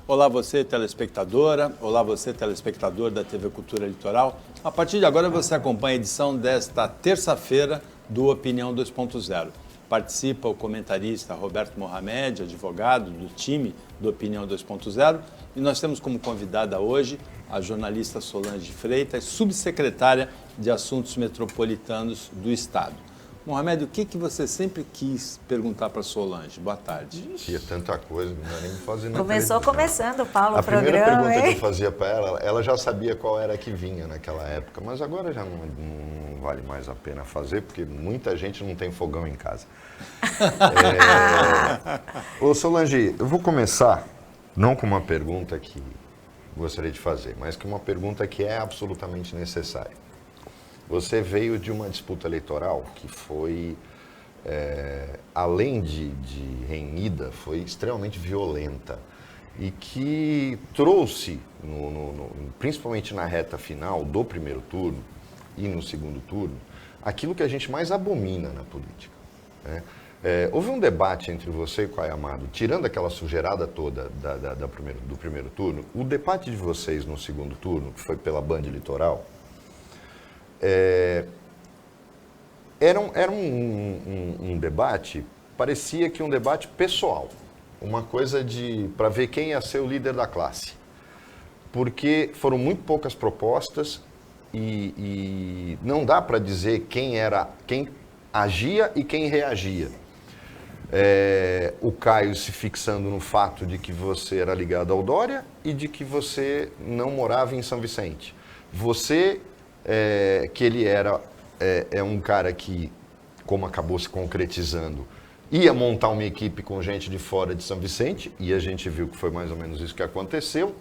Olá você, telespectadora. Olá você, telespectador da TV Cultura Litoral. A partir de agora você acompanha a edição desta terça-feira do Opinião 2.0. Participa o comentarista Roberto Mohamed, advogado do time do Opinião 2.0. E nós temos como convidada hoje a jornalista Solange Freitas, subsecretária de Assuntos Metropolitanos do Estado. Mohamed, o que você sempre quis perguntar para Solange? Boa tarde. Tinha tanta coisa, não dá nem pra fazer na Começando, Paulo, o programa. A primeira pergunta que eu fazia para ela, ela já sabia qual era a que vinha naquela época, mas agora já não vale mais a pena fazer, porque muita gente não tem fogão em casa. Ô Solange, eu vou começar, não com uma pergunta que gostaria de fazer, mas com uma pergunta que é absolutamente necessária. Você veio de uma disputa eleitoral que foi, além de renhida, foi extremamente violenta e que trouxe, principalmente na reta final do primeiro turno e no segundo turno, aquilo que a gente mais abomina na política, né? Houve um debate entre você e o Caio Amado, tirando aquela sujeirada toda do primeiro turno, o debate de vocês no segundo turno, que foi pela Band Litoral, era um debate, parecia que um debate pessoal, uma coisa para ver quem ia ser o líder da classe, porque foram muito poucas propostas e não dá para dizer quem agia e quem reagia. O Caio se fixando no fato de que você era ligado ao Dória e de que você não morava em São Vicente. Você que ele era um cara que, como acabou se concretizando, ia montar uma equipe com gente de fora de São Vicente, e a gente viu que foi mais ou menos isso que aconteceu,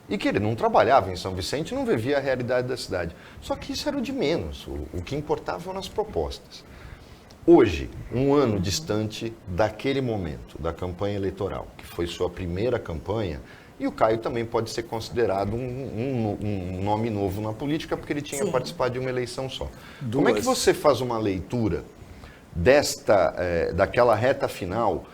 e que ele não trabalhava em São Vicente, não vivia a realidade da cidade. Só que isso era o de menos, o que importava eram as propostas. Hoje, um ano distante daquele momento, da campanha eleitoral, que foi sua primeira campanha, e o Caio também pode ser considerado um nome novo na política, porque ele tinha participado de uma eleição só. Como é que você faz uma leitura daquela reta final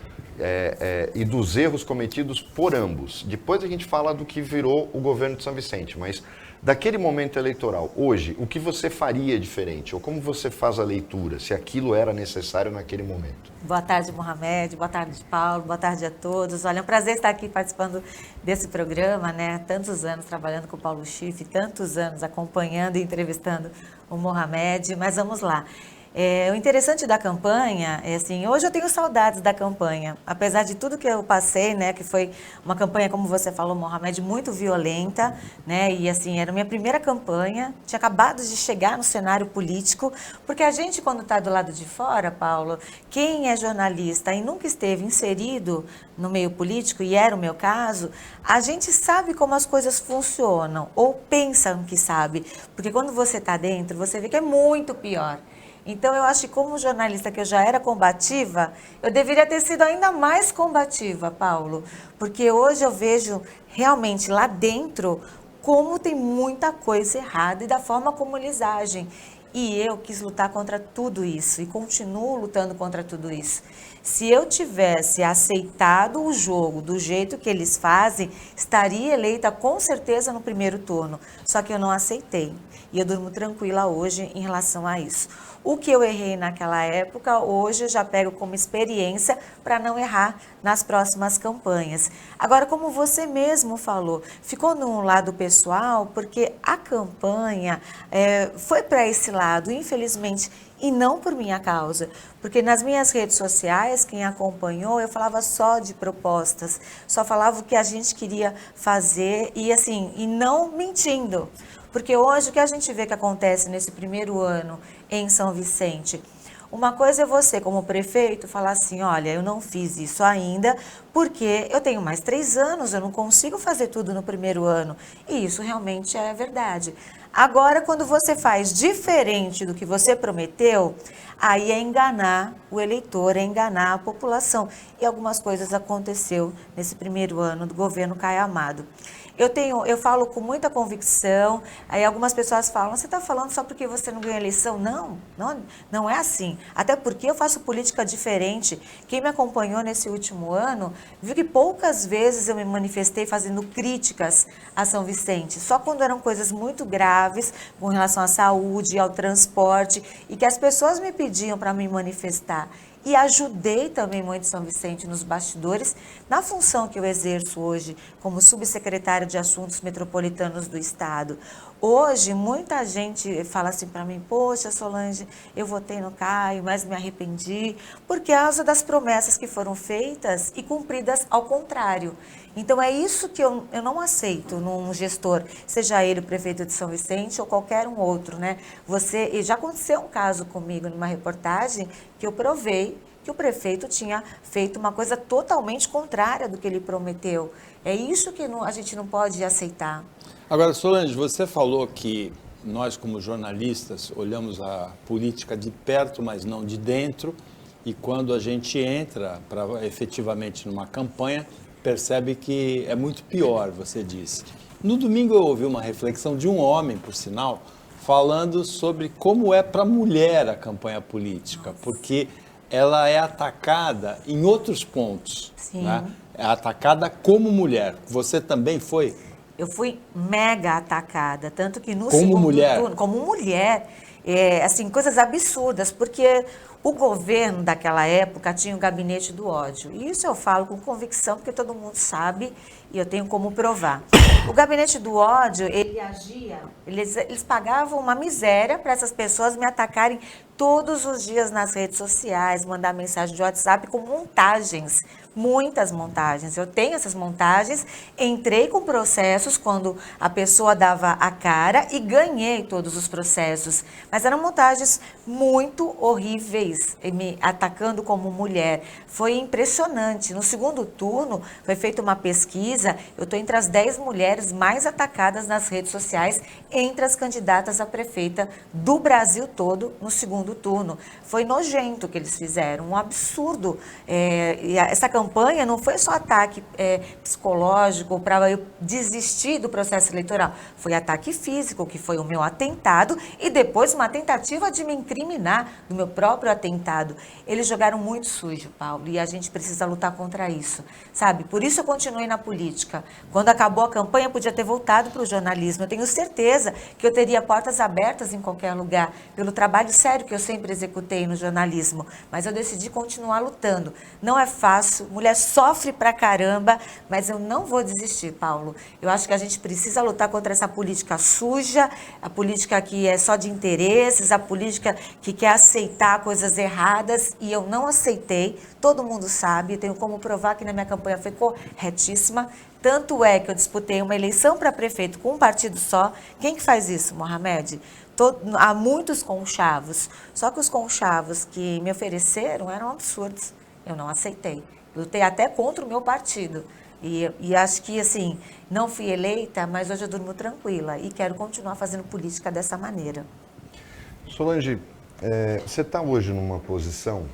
e dos erros cometidos por ambos? Depois a gente fala do que virou o governo de São Vicente, mas daquele momento eleitoral, hoje, o que você faria diferente? Ou como você faz a leitura, se aquilo era necessário naquele momento? Boa tarde, Mohamed. Boa tarde, Paulo. Boa tarde a todos. Olha, é um prazer estar aqui participando desse programa, né? Tantos anos trabalhando com o Paulo Schiff, tantos anos acompanhando e entrevistando o Mohamed, mas vamos lá. O interessante da campanha é assim, hoje eu tenho saudades da campanha, apesar de tudo que eu passei, né, que foi uma campanha, como você falou, Mohamed, muito violenta, né, e assim, era a minha primeira campanha, tinha acabado de chegar no cenário político, porque a gente, quando está do lado de fora, Paulo, quem é jornalista e nunca esteve inserido no meio político, e era o meu caso, a gente sabe como as coisas funcionam, ou pensam que sabe, porque quando você está dentro, você vê que é muito pior. Então, eu acho que como jornalista que eu já era combativa, eu deveria ter sido ainda mais combativa, Paulo, porque hoje eu vejo realmente lá dentro como tem muita coisa errada e da forma como eles agem. E eu quis lutar contra tudo isso e continuo lutando contra tudo isso. Se eu tivesse aceitado o jogo do jeito que eles fazem, estaria eleita com certeza no primeiro turno. Só que eu não aceitei. E eu durmo tranquila hoje em relação a isso. O que eu errei naquela época, hoje eu já pego como experiência para não errar nas próximas campanhas. Agora, como você mesmo falou, ficou no lado pessoal, porque a campanha foi para esse lado, infelizmente, e não por minha causa. Porque nas minhas redes sociais, quem acompanhou, eu falava só de propostas, só falava o que a gente queria fazer e assim, e não mentindo. Porque hoje o que a gente vê que acontece nesse primeiro ano em São Vicente, uma coisa é você como prefeito falar assim, olha, eu não fiz isso ainda porque eu tenho mais 3 anos, eu não consigo fazer tudo no primeiro ano. E isso realmente é verdade. Agora, quando você faz diferente do que você prometeu, aí é enganar o eleitor, é enganar a população. E algumas coisas aconteceu nesse primeiro ano do governo Caio Amado. Eu falo com muita convicção, aí algumas pessoas falam, você está falando só porque você não ganha eleição? Não é assim. Até porque eu faço política diferente. Quem me acompanhou nesse último ano, viu que poucas vezes eu me manifestei fazendo críticas a São Vicente, só quando eram coisas muito graves com relação à saúde, ao transporte, e que as pessoas me pediam para me manifestar. E ajudei também muito São Vicente nos bastidores, na função que eu exerço hoje como subsecretária de Assuntos Metropolitanos do Estado. Hoje, muita gente fala assim para mim, poxa, Solange, eu votei no Caio, mas me arrependi, por causa das promessas que foram feitas e cumpridas ao contrário. Então, é isso que eu não aceito num gestor, seja ele o prefeito de São Vicente ou qualquer um outro, né? E já aconteceu um caso comigo numa reportagem que eu provei que o prefeito tinha feito uma coisa totalmente contrária do que ele prometeu. É isso que a gente não pode aceitar. Agora, Solange, você falou que nós, como jornalistas, olhamos a política de perto, mas não de dentro, e quando a gente entra efetivamente numa campanha, percebe que é muito pior, você disse. No domingo eu ouvi uma reflexão de um homem, por sinal, falando sobre como é para a mulher a campanha política, porque ela é atacada em outros pontos. Sim. Né? É atacada como mulher. Você também foi? Eu fui mega atacada, tanto que no como segundo mulher. turno, como mulher, assim, coisas absurdas, porque o governo daquela época tinha o gabinete do ódio. E isso eu falo com convicção, porque todo mundo sabe e eu tenho como provar. O gabinete do ódio, ele agia, eles pagavam uma miséria para essas pessoas me atacarem todos os dias nas redes sociais, mandar mensagem de WhatsApp com montagens, muitas montagens. Eu tenho essas montagens, entrei com processos quando a pessoa dava a cara e ganhei todos os processos. Mas eram montagens muito horríveis, me atacando como mulher. Foi impressionante. No segundo turno, foi feita uma pesquisa, eu estou entre as 10 mulheres mais atacadas nas redes sociais, entre as candidatas a prefeita do Brasil todo no segundo turno. Foi nojento o que eles fizeram, um absurdo. E essa campanha não foi só ataque psicológico para eu desistir do processo eleitoral, foi ataque físico, que foi o meu atentado, e depois uma tentativa de me incriminar do meu próprio atentado. Eles jogaram muito sujo, Paulo, e a gente precisa lutar contra isso, sabe? Por isso eu continuei na política. Quando acabou a campanha, eu podia ter voltado para o jornalismo. Eu tenho certeza que eu teria portas abertas em qualquer lugar, pelo trabalho sério que eu sempre executei no jornalismo. Mas eu decidi continuar lutando. Não é fácil, mulher sofre pra caramba, mas eu não vou desistir, Paulo. Eu acho que a gente precisa lutar contra essa política suja, a política que é só de interesses, a política que quer aceitar coisas erradas, e eu não aceitei. Todo mundo sabe, tenho como provar que na minha campanha foi corretíssima. Tanto é que eu disputei uma eleição para prefeito com um partido só. Quem que faz isso, Mohamed? Há muitos conchavos. Só que os conchavos que me ofereceram eram absurdos. Eu não aceitei. Lutei até contra o meu partido. E acho que, assim, não fui eleita, mas hoje eu durmo tranquila. E quero continuar fazendo política dessa maneira. Solange, você está hoje numa posição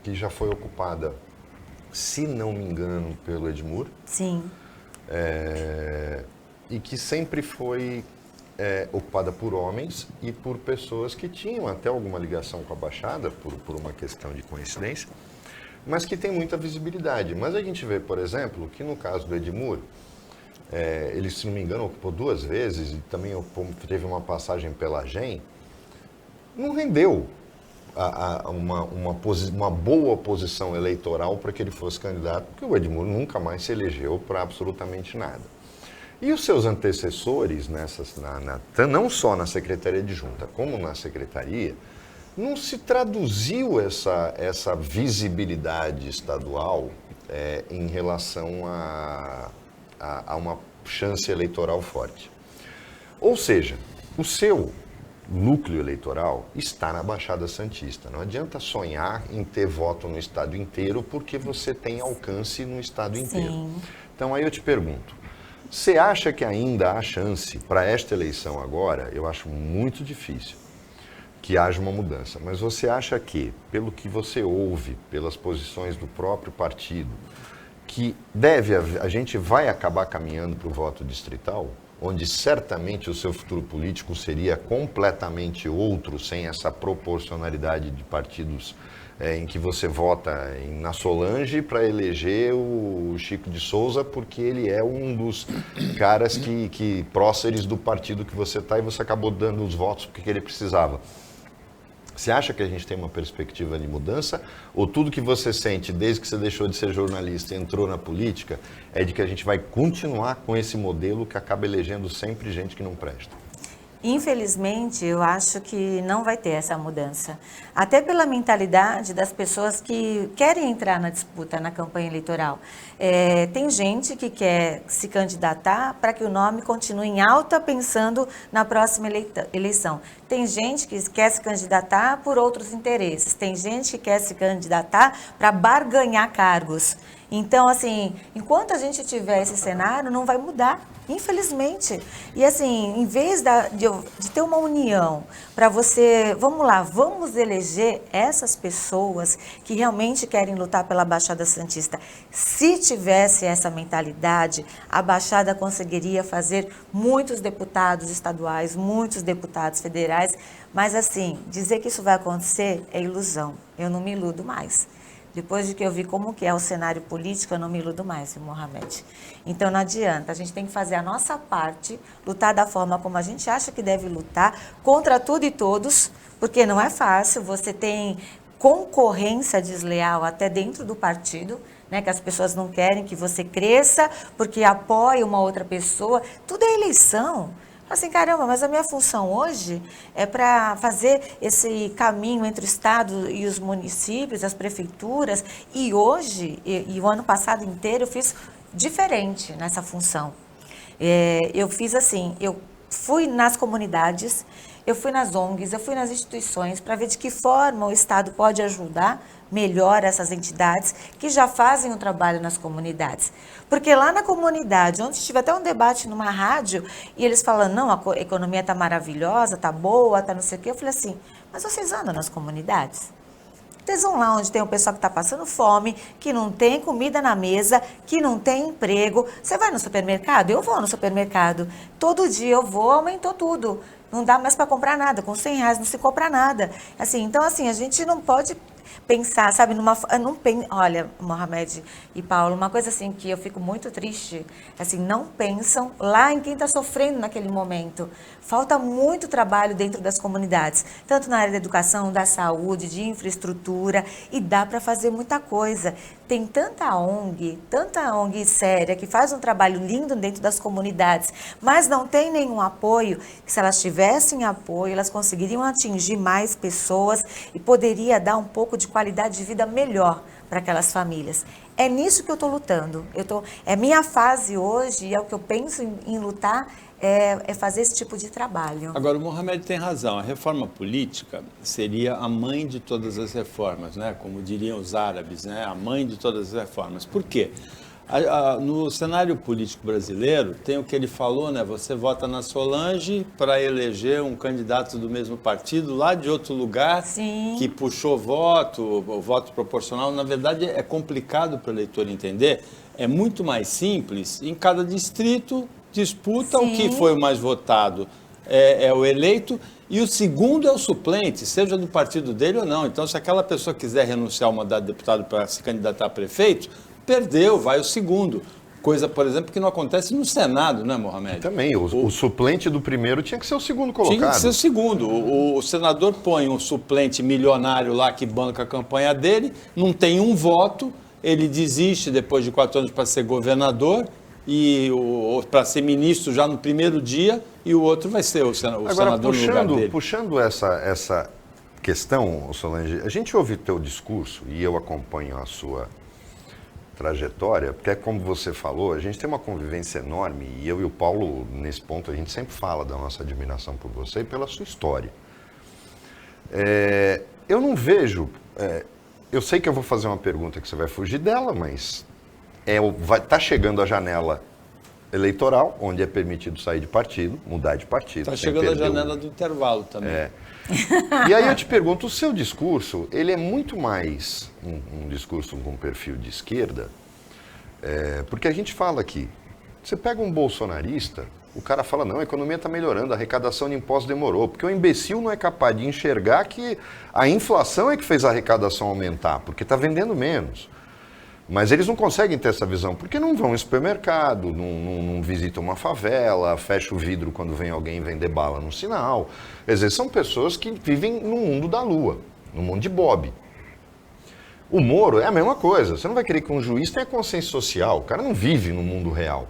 que já foi ocupada, se não me engano, pelo Edmur. Sim. E que sempre foi ocupada por homens e por pessoas que tinham até alguma ligação com a Baixada, por uma questão de coincidência, mas que tem muita visibilidade. Mas a gente vê, por exemplo, que no caso do Edmur, ele, se não me engano, ocupou 2 vezes e também teve uma passagem pela GEM, não rendeu uma boa posição eleitoral para que ele fosse candidato, porque o Edmur nunca mais se elegeu para absolutamente nada. E os seus antecessores, não só na Secretaria Adjunta, como na Secretaria, não se traduziu essa visibilidade estadual em relação a uma chance eleitoral forte. Ou seja, o seu núcleo eleitoral está na Baixada Santista. Não adianta sonhar em ter voto no estado inteiro, porque você tem alcance no estado inteiro. Sim. Então aí eu te pergunto, você acha que ainda há chance para esta eleição agora? Eu acho muito difícil que haja uma mudança, mas você acha que, pelo que você ouve, pelas posições do próprio partido, que a gente vai acabar caminhando para o voto distrital, onde certamente o seu futuro político seria completamente outro, sem essa proporcionalidade de partidos em que você vota na Solange para eleger o Chico de Souza, porque ele é um dos caras que próceres do partido que você está, e você acabou dando os votos porque ele precisava. Você acha que a gente tem uma perspectiva de mudança? Ou tudo que você sente desde que você deixou de ser jornalista e entrou na política é de que a gente vai continuar com esse modelo que acaba elegendo sempre gente que não presta? Infelizmente, eu acho que não vai ter essa mudança. Até pela mentalidade das pessoas que querem entrar na disputa, na campanha eleitoral. Tem gente que quer se candidatar para que o nome continue em alta pensando na próxima eleição. Tem gente que quer se candidatar por outros interesses. Tem gente que quer se candidatar para barganhar cargos. Então, assim, enquanto a gente tiver esse cenário, não vai mudar, infelizmente. E assim, em vez de ter uma união para você, vamos eleger essas pessoas que realmente querem lutar pela Baixada Santista. Se tivesse essa mentalidade, a Baixada conseguiria fazer muitos deputados estaduais, muitos deputados federais, mas assim, dizer que isso vai acontecer é ilusão. Eu não me iludo mais. Depois de que eu vi como que é o cenário político, eu não me iludo mais, Mohamed. Então não adianta, a gente tem que fazer a nossa parte, lutar da forma como a gente acha que deve lutar, contra tudo e todos, porque não é fácil, você tem concorrência desleal até dentro do partido, né, que as pessoas não querem que você cresça, porque apoia uma outra pessoa, tudo é eleição. Assim, caramba, mas a minha função hoje é para fazer esse caminho entre o Estado e os municípios, as prefeituras, e hoje, e o ano passado inteiro, eu fiz diferente nessa função. Eu fiz assim, eu fui nas comunidades, eu fui nas ONGs, eu fui nas instituições para ver de que forma o Estado pode ajudar melhor essas entidades que já fazem o trabalho nas comunidades. Porque lá na comunidade, onde tive até um debate numa rádio, e eles falando, não, a economia está maravilhosa, está boa, está não sei o quê, eu falei assim, mas vocês andam nas comunidades? Vocês vão lá onde tem um pessoal que está passando fome, que não tem comida na mesa, que não tem emprego. Você vai no supermercado? Eu vou no supermercado. Todo dia eu vou, aumentou tudo. Não dá mais para comprar nada. Com R$100 não se compra nada. Assim, então, assim, a gente não pode pensar, sabe, olha, Mohamed e Paulo, uma coisa assim que eu fico muito triste, assim, não pensam lá em quem está sofrendo naquele momento. Falta muito trabalho dentro das comunidades, tanto na área da educação, da saúde, de infraestrutura, e dá para fazer muita coisa. Tem tanta ONG séria, que faz um trabalho lindo dentro das comunidades, mas não tem nenhum apoio. Se elas tivessem apoio, elas conseguiriam atingir mais pessoas e poderia dar um pouco de qualidade de vida melhor para aquelas famílias. É nisso que eu estou lutando. É minha fase hoje, e é o que eu penso em lutar, é fazer esse tipo de trabalho. Agora, o Mohamed tem razão. A reforma política seria a mãe de todas as reformas, né? Como diriam os árabes, né? A mãe de todas as reformas. Por quê? No cenário político brasileiro, tem o que ele falou, né? Você vota na Solange para eleger um candidato do mesmo partido lá de outro lugar. Sim. Que puxou o voto proporcional. Na verdade, é complicado para o eleitor entender. É muito mais simples. Em cada distrito, disputa. Sim. O que foi o mais votado é o eleito. E o segundo é o suplente, seja do partido dele ou não. Então, se aquela pessoa quiser renunciar ao mandato de deputado para se candidatar a prefeito, perdeu, vai o segundo. Coisa, por exemplo, que não acontece no Senado, né, Mohamed? Também, o suplente do primeiro tinha que ser o segundo colocado. Tinha que ser o segundo. O senador põe um suplente milionário lá que banca a campanha dele, não tem um voto, ele desiste depois de 4 anos para ser governador, para ser ministro já no primeiro dia, e o outro vai ser o senador no lugar dele. Puxando essa questão, Solange, a gente ouve o teu discurso, e eu acompanho a sua trajetória, porque é como você falou, a gente tem uma convivência enorme, e eu e o Paulo, nesse ponto, a gente sempre fala da nossa admiração por você e pela sua história. Eu não vejo... eu sei que eu vou fazer uma pergunta que você vai fugir dela, mas tá chegando a janela eleitoral, onde é permitido sair de partido, mudar de partido. Está chegando a janela do intervalo também. E aí eu te pergunto, o seu discurso, ele é muito mais um discurso com perfil de esquerda, Porque a gente fala aqui, você pega um bolsonarista, o cara fala, não, a economia está melhorando, a arrecadação de impostos demorou, porque o imbecil não é capaz de enxergar que a inflação é que fez a arrecadação aumentar, porque está vendendo menos. Mas eles não conseguem ter essa visão, porque não vão em supermercado, não visitam uma favela, fecha o vidro quando vem alguém vender bala no sinal. Quer dizer, são pessoas que vivem no mundo da lua, no mundo de Bob. O Moro é a mesma coisa, você não vai querer que um juiz tenha consciência social, o cara não vive no mundo real.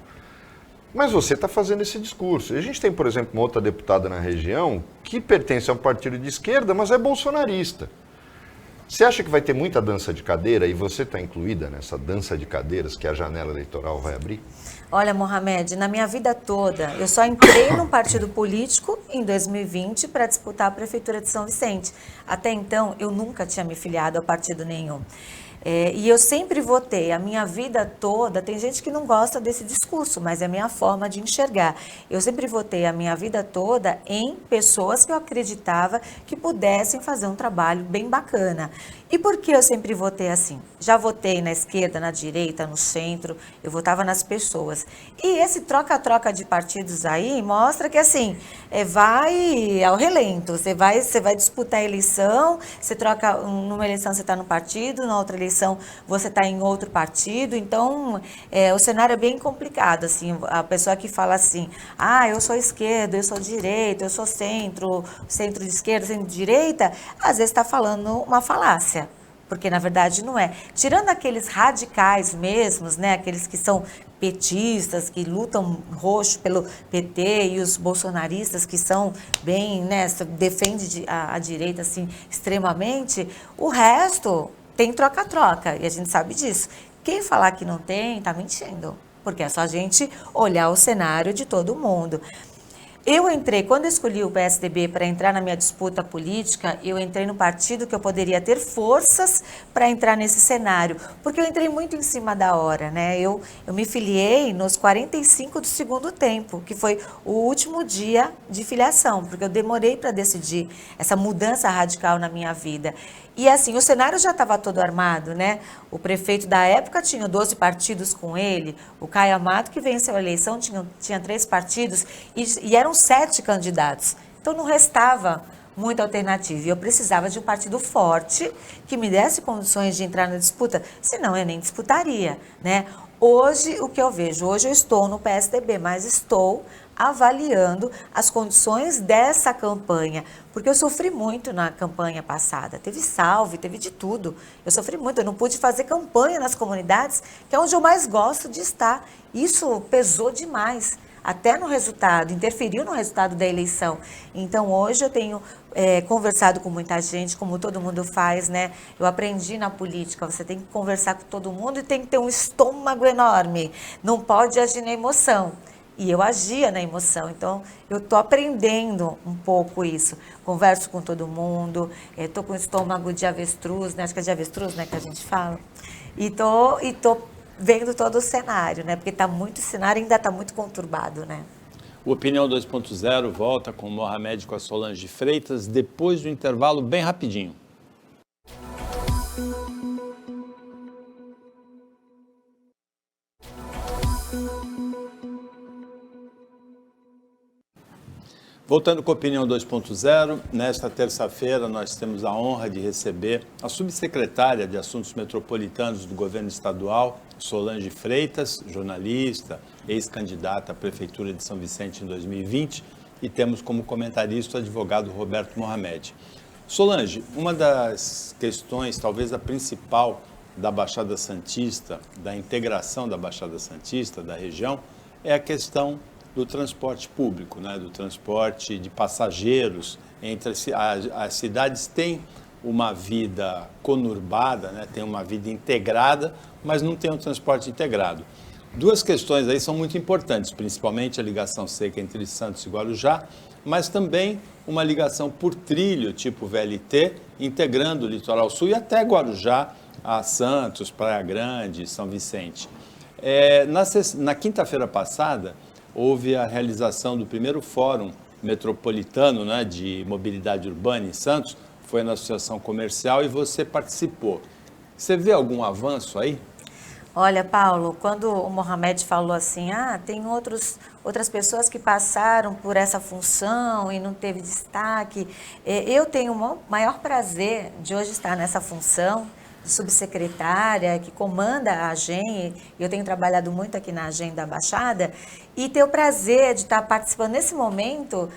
Mas você está fazendo esse discurso. A gente tem, por exemplo, uma outra deputada na região que pertence a um partido de esquerda, mas é bolsonarista. Você acha que vai ter muita dança de cadeira e você está incluída nessa dança de cadeiras que a janela eleitoral vai abrir? Olha, Mohamed, na minha vida toda, eu só entrei num partido político em 2020 para disputar a Prefeitura de São Vicente. Até então, eu nunca tinha me filiado a partido nenhum. E eu sempre votei, a minha vida toda, tem gente que não gosta desse discurso, mas é a minha forma de enxergar. Eu sempre votei a minha vida toda em pessoas que eu acreditava que pudessem fazer um trabalho bem bacana. E por que eu sempre votei assim? Já votei na esquerda, na direita, no centro, eu votava nas pessoas. E esse troca-troca de partidos aí mostra que assim, vai ao relento, você vai disputar a eleição, você troca, numa eleição você está no partido, na outra eleição você está em outro partido, então o cenário é bem complicado, assim, a pessoa que fala assim, eu sou esquerda, eu sou direita, eu sou centro de esquerda, centro de direita, às vezes está falando uma falácia. Porque, na verdade, não é. Tirando aqueles radicais mesmos, né, aqueles que são petistas, que lutam roxo pelo PT, e os bolsonaristas que são bem, né, defendem a direita, assim, extremamente, o resto tem troca-troca, e a gente sabe disso. Quem falar que não tem, tá mentindo, porque é só a gente olhar o cenário de todo mundo. Eu entrei, quando eu escolhi o PSDB para entrar na minha disputa política, eu entrei no partido que eu poderia ter forças para entrar nesse cenário, porque eu entrei muito em cima da hora, né? Eu me filiei nos 45 do segundo tempo, que foi o último dia de filiação, porque eu demorei para decidir essa mudança radical na minha vida. E assim, o cenário já estava todo armado, né? O prefeito da época tinha 12 partidos com ele, o Caio Amado, que venceu a eleição, tinha 3 partidos e eram 7 candidatos. Então não restava muita alternativa. E eu precisava de um partido forte que me desse condições de entrar na disputa, senão eu nem disputaria, né? Hoje, o que eu vejo? Hoje eu estou no PSDB, mas estou avaliando as condições dessa campanha, porque eu sofri muito na campanha passada, teve salve, teve de tudo, eu sofri muito, eu não pude fazer campanha nas comunidades, que é onde eu mais gosto de estar, isso pesou demais, até no resultado, interferiu no resultado da eleição. Então hoje eu tenho conversado com muita gente, como todo mundo faz, né? Eu aprendi na política, você tem que conversar com todo mundo e tem que ter um estômago enorme, não pode agir na emoção. E eu agia na emoção, então eu estou aprendendo um pouco isso. Converso com todo mundo, estou com o estômago de avestruz, né? Acho que é de avestruz, né, que a gente fala. E tô vendo todo o cenário, né? Porque o cenário ainda está muito conturbado, né? O Opinião 2.0 volta com o Mohamed, com a Solange Freitas, depois do intervalo, bem rapidinho. Voltando com a Opinião 2.0, nesta terça-feira nós temos a honra de receber a subsecretária de Assuntos Metropolitanos do Governo Estadual, Solange Freitas, jornalista, ex-candidata à Prefeitura de São Vicente em 2020, e temos como comentarista o advogado Roberto Mohamed. Solange, uma das questões, talvez a principal da Baixada Santista, da integração da Baixada Santista, da região, é a questão do transporte público, né? Do transporte de passageiros. As cidades têm uma vida conurbada, né? Tem uma vida integrada, mas não tem um transporte integrado. Duas questões aí são muito importantes, principalmente a ligação seca entre Santos e Guarujá, mas também uma ligação por trilho, tipo VLT, integrando o Litoral Sul e até Guarujá, a Santos, Praia Grande, São Vicente. Na quinta-feira passada, houve a realização do primeiro Fórum Metropolitano, né, de Mobilidade Urbana em Santos, foi na Associação Comercial e você participou. Você vê algum avanço aí? Olha, Paulo, quando o Mohamed falou assim, tem outras pessoas que passaram por essa função e não teve destaque, eu tenho o maior prazer de hoje estar nessa função de subsecretária que comanda a AGEM, e eu tenho trabalhado muito aqui na AGEM da Baixada, e ter o prazer de estar participando nesse momento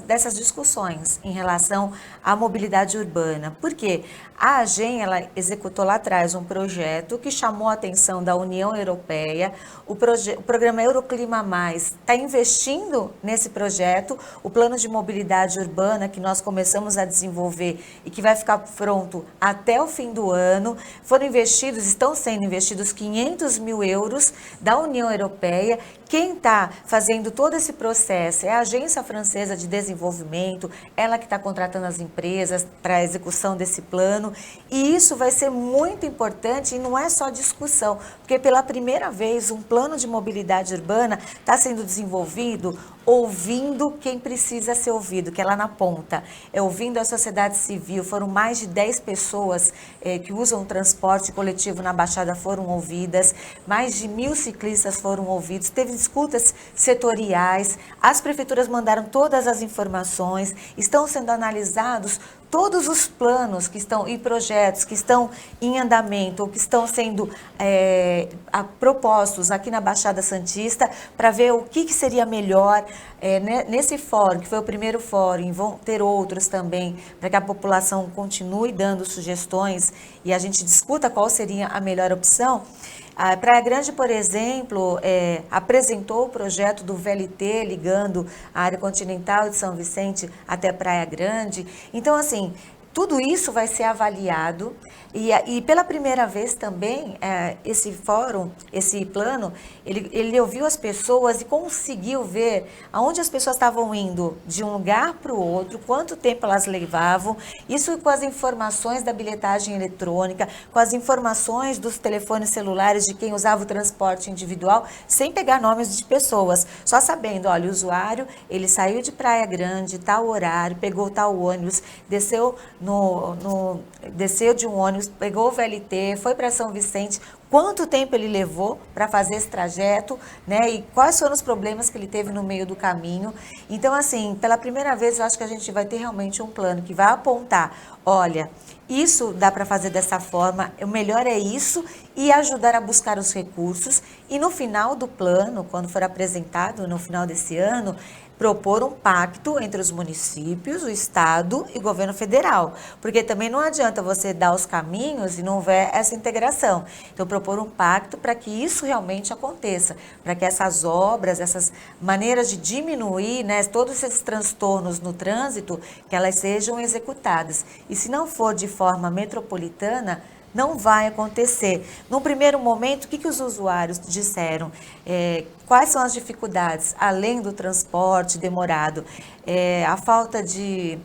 dessas discussões em relação à mobilidade urbana. Por quê? A AGEM, ela executou lá atrás um projeto que chamou a atenção da União Europeia, o programa Euroclima Mais está investindo nesse projeto, o plano de mobilidade urbana que nós começamos a desenvolver e que vai ficar pronto até o fim do ano, estão sendo investidos 500 mil euros da União Europeia. Quem está fazendo todo esse processo é a Agência Francesa de Desenvolvimento, ela que está contratando as empresas para a execução desse plano, e isso vai ser muito importante e não é só discussão, porque pela primeira vez um plano de mobilidade urbana está sendo desenvolvido ouvindo quem precisa ser ouvido, que é lá na ponta, ouvindo a sociedade civil. Foram mais de 10 pessoas que usam o transporte coletivo na Baixada foram ouvidas, mais de 1.000 ciclistas foram ouvidos, teve escutas setoriais, as prefeituras mandaram todas as informações, estão sendo analisados todos os planos que estão e projetos que estão em andamento ou que estão sendo propostos aqui na Baixada Santista para ver o que seria melhor nesse fórum, que foi o primeiro fórum, e vão ter outros também, para que a população continue dando sugestões e a gente discuta qual seria a melhor opção. A Praia Grande, por exemplo, apresentou o projeto do VLT ligando a área continental de São Vicente até Praia Grande. Então, assim, tudo isso vai ser avaliado e pela primeira vez também esse fórum, esse plano, ele ouviu as pessoas e conseguiu ver aonde as pessoas estavam indo de um lugar para o outro, quanto tempo elas levavam, isso com as informações da bilhetagem eletrônica, com as informações dos telefones celulares de quem usava o transporte individual, sem pegar nomes de pessoas, só sabendo, olha, o usuário, ele saiu de Praia Grande, tal horário, pegou tal ônibus, desceu de um ônibus, pegou o VLT, foi para São Vicente, quanto tempo ele levou para fazer esse trajeto, né? E quais foram os problemas que ele teve no meio do caminho. Então, assim, pela primeira vez, eu acho que a gente vai ter realmente um plano que vai apontar, olha, isso dá para fazer dessa forma, o melhor é isso, e ajudar a buscar os recursos. E no final do plano, quando for apresentado no final desse ano, propor um pacto entre os municípios, o Estado e o governo federal, porque também não adianta você dar os caminhos e não houver essa integração. Então, propor um pacto para que isso realmente aconteça, para que essas obras, essas maneiras de diminuir, né, todos esses transtornos no trânsito, que elas sejam executadas. E se não for de forma metropolitana, não vai acontecer. No primeiro momento, o que os usuários disseram? Quais são as dificuldades, além do transporte demorado? A falta de...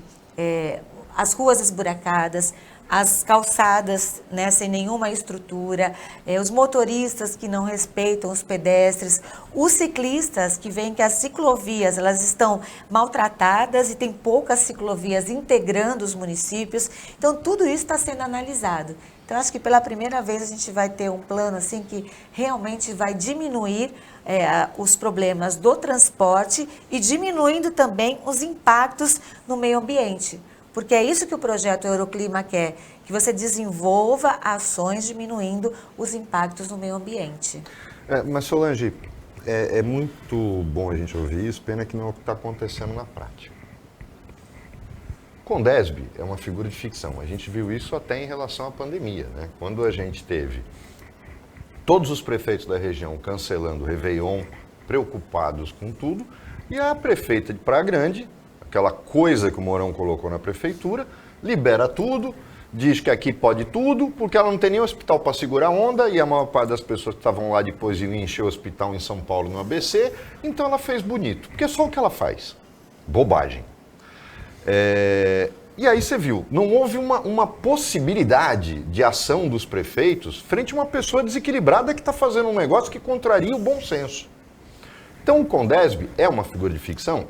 as ruas esburacadas, as calçadas, né, sem nenhuma estrutura, os motoristas que não respeitam os pedestres, os ciclistas que veem que as ciclovias elas estão maltratadas e tem poucas ciclovias integrando os municípios. Então, tudo isso está sendo analisado. Então, acho que pela primeira vez a gente vai ter um plano assim que realmente vai diminuir os problemas do transporte e diminuindo também os impactos no meio ambiente. Porque é isso que o projeto Euroclima quer, que você desenvolva ações diminuindo os impactos no meio ambiente. Mas Solange, é muito bom a gente ouvir isso, pena que não é o que está acontecendo na prática. Condesb é uma figura de ficção, a gente viu isso até em relação à pandemia, né? Quando a gente teve todos os prefeitos da região cancelando o Réveillon, preocupados com tudo, e a prefeita de Praia Grande, aquela coisa que o Mourão colocou na prefeitura, libera tudo, diz que aqui pode tudo, porque ela não tem nem hospital para segurar a onda, e a maior parte das pessoas que estavam lá depois iam encher o hospital em São Paulo, no ABC, então ela fez bonito, porque é só o que ela faz. Bobagem. E aí você viu, não houve uma possibilidade de ação dos prefeitos frente a uma pessoa desequilibrada que está fazendo um negócio que contraria o bom senso. Então o Condesb é uma figura de ficção?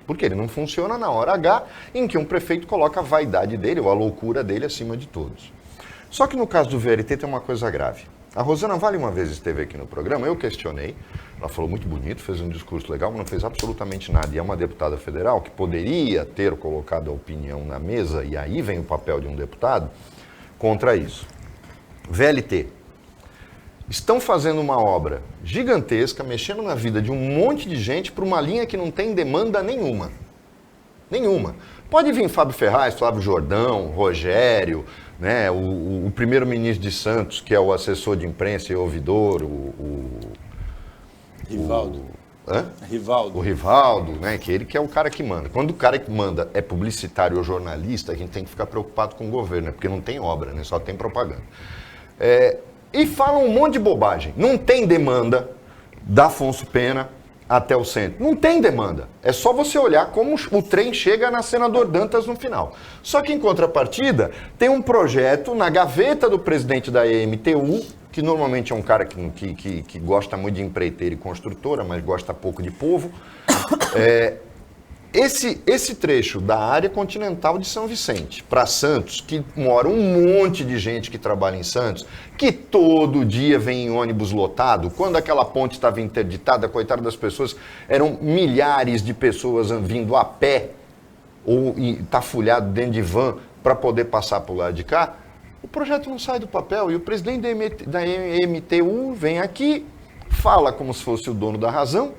Porque ele não funciona na hora H em que um prefeito coloca a vaidade dele ou a loucura dele acima de todos. Só que no caso do VLT tem uma coisa grave. A Rosana Vale uma vez esteve aqui no programa, eu questionei, ela falou muito bonito, fez um discurso legal, mas não fez absolutamente nada. E é uma deputada federal que poderia ter colocado a opinião na mesa, e aí vem o papel de um deputado, contra isso. VLT. Estão fazendo uma obra gigantesca, mexendo na vida de um monte de gente para uma linha que não tem demanda nenhuma. Nenhuma. Pode vir Fábio Ferraz, Flávio Jordão, Rogério, né, o primeiro-ministro de Santos, que é o assessor de imprensa e ouvidor, Rivaldo. O Rivaldo, né, que ele que é o cara que manda. Quando o cara que manda é publicitário ou jornalista, a gente tem que ficar preocupado com o governo, né, porque não tem obra, né, só tem propaganda. E falam um monte de bobagem. Não tem demanda da Afonso Pena até o centro. Não tem demanda. É só você olhar como o trem chega na Senador Dantas no final. Só que, em contrapartida, tem um projeto na gaveta do presidente da EMTU, que normalmente é um cara que gosta muito de empreiteira e construtora, mas gosta pouco de povo. Esse trecho da área continental de São Vicente para Santos, que mora um monte de gente que trabalha em Santos, que todo dia vem em ônibus lotado, quando aquela ponte estava interditada, coitada das pessoas, eram milhares de pessoas vindo a pé ou tafulhado dentro de van para poder passar para o lado de cá. O projeto não sai do papel e o presidente da MTU vem aqui, fala como se fosse o dono da razão,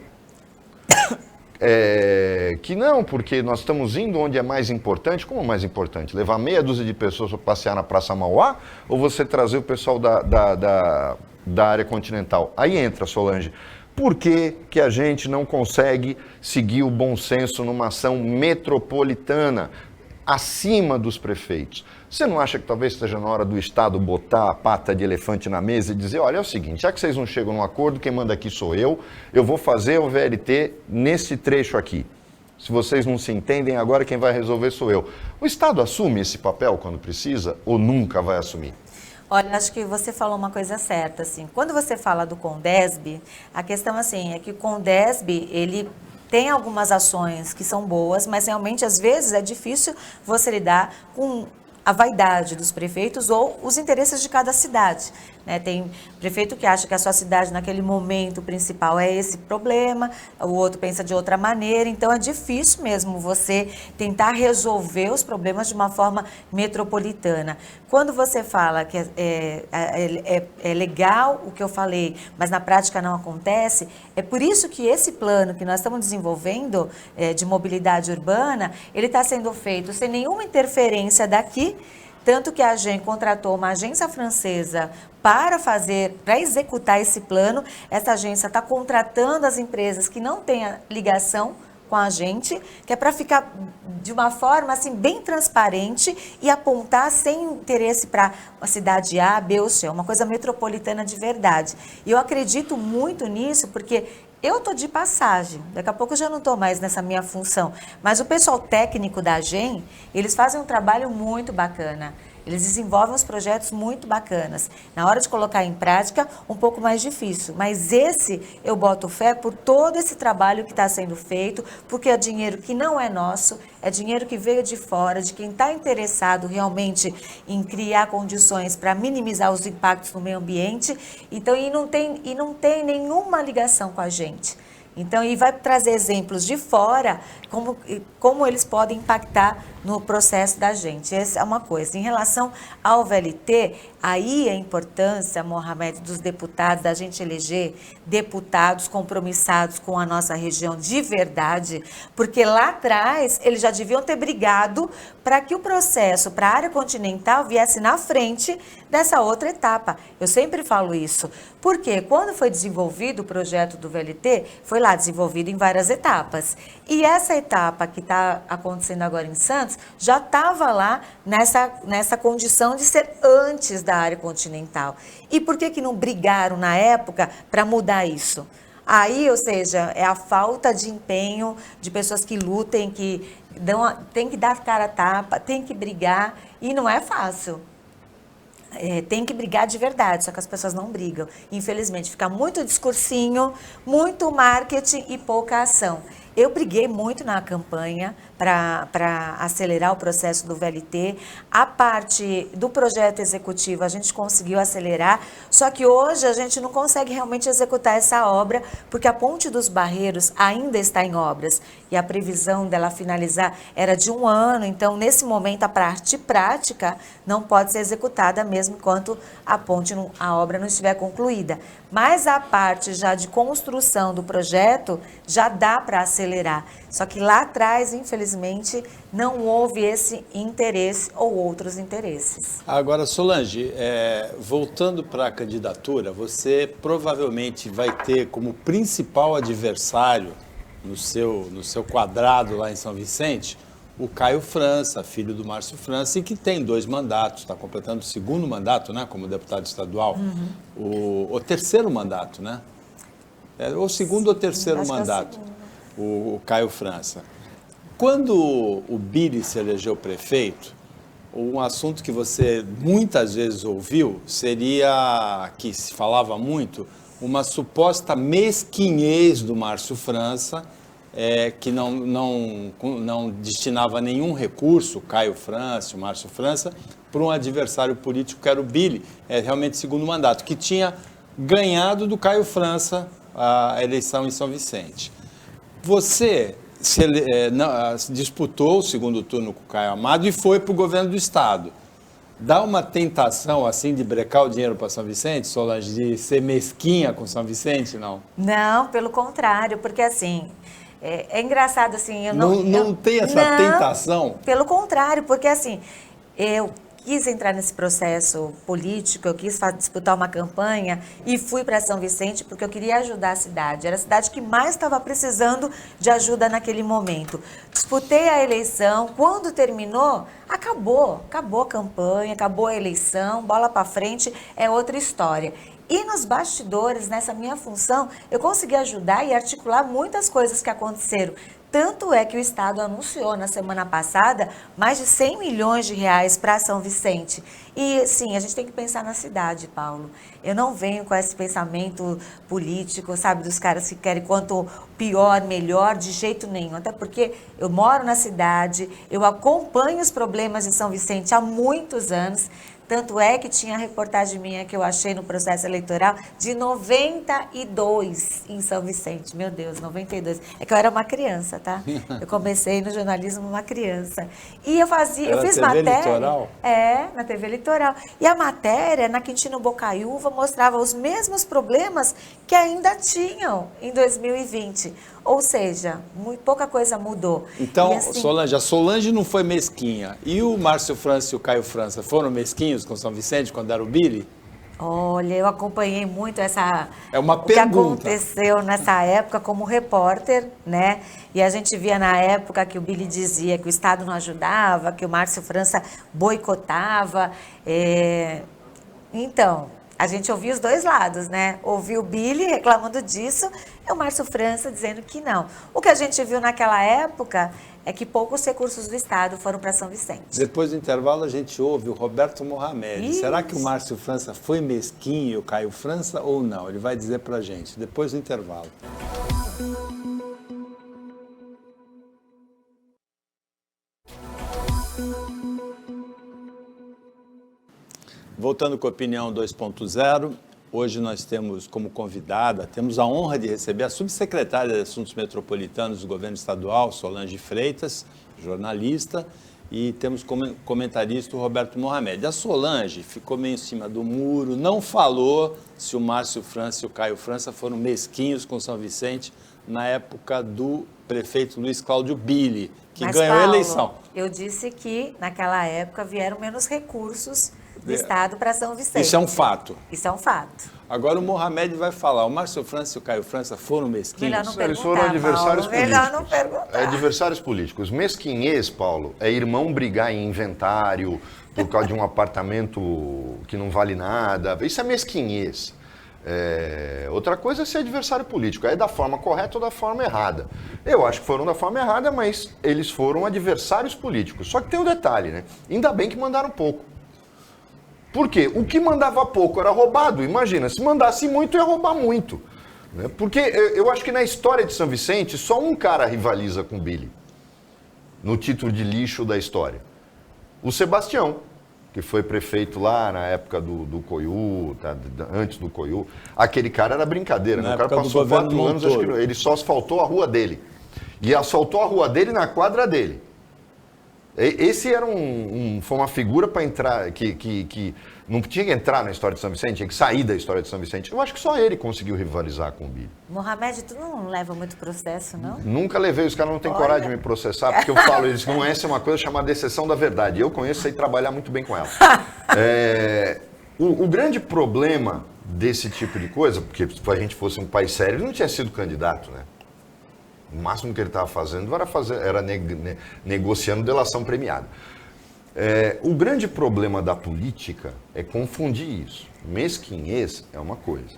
que não, porque nós estamos indo onde é mais importante. Como é mais importante? Levar meia dúzia de pessoas para passear na Praça Mauá ou você trazer o pessoal da área continental? Aí entra, Solange. Por que que a gente não consegue seguir o bom senso numa ação metropolitana acima dos prefeitos? Você não acha que talvez esteja na hora do Estado botar a pata de elefante na mesa e dizer, olha, é o seguinte, já que vocês não chegam num acordo, quem manda aqui sou eu vou fazer o VLT nesse trecho aqui. Se vocês não se entendem, agora quem vai resolver sou eu. O Estado assume esse papel quando precisa ou nunca vai assumir? Olha, acho que você falou uma coisa certa, assim. Quando você fala do Condesb, a questão, assim, é que o Condesb, ele tem algumas ações que são boas, mas realmente, às vezes, é difícil você lidar com a vaidade dos prefeitos ou os interesses de cada cidade, né? Tem prefeito que acha que a sua cidade naquele momento principal é esse problema, o outro pensa de outra maneira, então é difícil mesmo você tentar resolver os problemas de uma forma metropolitana. Quando você fala que é legal o que eu falei, mas na prática não acontece, é por isso que esse plano que nós estamos desenvolvendo de mobilidade urbana, ele está sendo feito sem nenhuma interferência daqui, tanto que a gente contratou uma agência francesa para executar esse plano. Essa agência está contratando as empresas que não têm ligação com a gente, que é para ficar de uma forma assim bem transparente e apontar sem interesse para uma cidade A, B ou C, uma coisa metropolitana de verdade. E eu acredito muito nisso porque eu estou de passagem, daqui a pouco eu já não estou mais nessa minha função, mas o pessoal técnico da AGEM, eles fazem um trabalho muito bacana. Eles desenvolvem uns projetos muito bacanas. Na hora de colocar em prática, um pouco mais difícil. Mas esse, eu boto fé por todo esse trabalho que está sendo feito, porque é dinheiro que não é nosso, é dinheiro que veio de fora, de quem está interessado realmente em criar condições para minimizar os impactos no meio ambiente. Então, e não tem nenhuma ligação com a gente. Então, e vai trazer exemplos de fora, como eles podem impactar no processo da gente. Essa é uma coisa. Em relação ao VLT, aí a importância, Mohamed, dos deputados, da gente eleger deputados compromissados com a nossa região de verdade, porque lá atrás eles já deviam ter brigado para que o processo para a área continental viesse na frente dessa outra etapa. Eu sempre falo isso, porque quando foi desenvolvido o projeto do VLT, foi lá desenvolvido em várias etapas. E essa etapa que está acontecendo agora em Santos já estava lá nessa condição de ser antes da área continental. E por que não brigaram na época para mudar isso? Aí, ou seja, é a falta de empenho de pessoas que lutem, que tem que dar cara a tapa, tem que brigar, e não é fácil. Tem que brigar de verdade, só que as pessoas não brigam. Infelizmente, fica muito discursinho, muito marketing e pouca ação. Eu briguei muito na campanha para acelerar o processo do VLT. A parte do projeto executivo a gente conseguiu acelerar, só que hoje a gente não consegue realmente executar essa obra, porque a Ponte dos Barreiros ainda está em obras e a previsão dela finalizar era de 1 ano, então nesse momento a parte prática não pode ser executada mesmo enquanto a obra não estiver concluída. Mas a parte já de construção do projeto já dá para acelerar. Só que lá atrás, infelizmente, não houve esse interesse ou outros interesses. Agora, Solange, voltando para a candidatura, você provavelmente vai ter como principal adversário no seu quadrado lá em São Vicente o Caio França, filho do Márcio França, e que tem 2 mandatos, está completando o 2º mandato, né, como deputado estadual, o 3º mandato, né? O 2º ou 3º mandato, o Caio França. Quando o Billy se elegeu prefeito, um assunto que você muitas vezes ouviu seria, que se falava muito, uma suposta mesquinhez do Márcio França, que não destinava nenhum recurso, o Caio França, o Márcio França, para um adversário político que era o Billy, realmente 2º mandato, que tinha ganhado do Caio França a eleição em São Vicente. Você disputou o 2º turno com o Caio Amado e foi para o governo do estado. Dá uma tentação, assim, de brecar o dinheiro para São Vicente, Solange, de ser mesquinha com São Vicente, não? Não, pelo contrário, porque assim... É engraçado, assim, eu não tem essa tentação? Pelo contrário, porque assim, eu quis entrar nesse processo político, eu quis disputar uma campanha e fui para São Vicente porque eu queria ajudar a cidade. Era a cidade que mais estava precisando de ajuda naquele momento. Disputei a eleição, quando terminou, acabou a campanha, acabou a eleição, bola para frente, é outra história. E nos bastidores, nessa minha função, eu consegui ajudar e articular muitas coisas que aconteceram. Tanto é que o Estado anunciou na semana passada mais de 100 milhões de reais para São Vicente. E sim, a gente tem que pensar na cidade, Paulo. Eu não venho com esse pensamento político, sabe, dos caras que querem quanto pior, melhor, de jeito nenhum. Até porque eu moro na cidade, eu acompanho os problemas de São Vicente há muitos anos. Tanto é que tinha reportagem minha que eu achei no processo eleitoral de 92 em São Vicente. Meu Deus, 92. É que eu era uma criança, tá? Eu comecei no jornalismo uma criança. E eu fiz TV matéria. Litoral? Na TV Litoral. E a matéria, na Quintino Bocaiúva, mostrava os mesmos problemas que ainda tinham em 2020. Ou seja, muito pouca coisa mudou. Então, assim, Solange, a Solange não foi mesquinha. E o Márcio França e o Caio França foram mesquinhos com São Vicente quando era o Billy? Olha, eu acompanhei muito o que aconteceu nessa época como repórter, né? E a gente via na época que o Billy dizia que o Estado não ajudava, que o Márcio França boicotava. Então, a gente ouvia os 2 lados, né? Ouviu o Billy reclamando disso e o Márcio França dizendo que não. O que a gente viu naquela época é que poucos recursos do Estado foram para São Vicente. Depois do intervalo a gente ouve o Roberto Mohamed. Isso. Será que o Márcio França foi mesquinho e o Caio França ou não? Ele vai dizer pra gente, depois do intervalo. Voltando com a Opinião 2.0, hoje nós temos como convidada, temos a honra de receber a subsecretária de Assuntos Metropolitanos do Governo Estadual, Solange Freitas, jornalista, e temos como comentarista o Roberto Mohamed. A Solange ficou meio em cima do muro, não falou se o Márcio França e o Caio França foram mesquinhos com São Vicente na época do prefeito Luiz Cláudio Billy, que ganhou a eleição. Eu disse que naquela época vieram menos recursos do Estado para São Vicente. Isso é um fato. Isso é um fato. Agora o Mohamed vai falar, o Márcio França e o Caio França foram mesquinhos? Melhor não Eles foram adversários Paulo. políticos. Melhor não perguntar. Adversários políticos. Mesquinhez, Paulo, é irmão brigar em inventário por causa de um apartamento que não vale nada. Isso é mesquinhez. Outra coisa é ser adversário político. É da forma correta ou da forma errada. Eu acho que foram da forma errada, mas eles foram adversários políticos. Só que tem um detalhe, né? Ainda bem que mandaram pouco. Por quê? O que mandava pouco era roubado. Imagina, se mandasse muito, ia roubar muito. Né? Porque eu acho que na história de São Vicente, só um cara rivaliza com o Billy, no título de lixo da história. O Sebastião, que foi prefeito lá na época do Coiú, tá, antes do Coiú. Aquele cara era brincadeira, né? O cara passou 4 anos, acho que ele só asfaltou a rua dele. E asfaltou a rua dele na quadra dele. Esse era foi uma figura para entrar, que não tinha que entrar na história de São Vicente, tinha que sair da história de São Vicente. Eu acho que só ele conseguiu rivalizar com o Billy. Mohamed, tu não leva muito processo, não? Nunca levei, os caras não têm coragem de me processar, porque eu falo, eles não é uma coisa chamada exceção da verdade. Eu conheço, sei trabalhar muito bem com ela. O grande problema desse tipo de coisa, porque se a gente fosse um país sério, ele não tinha sido candidato, né? O máximo que ele estava fazendo era negociando delação premiada. O grande problema da política é confundir isso. Mesquinhez é uma coisa.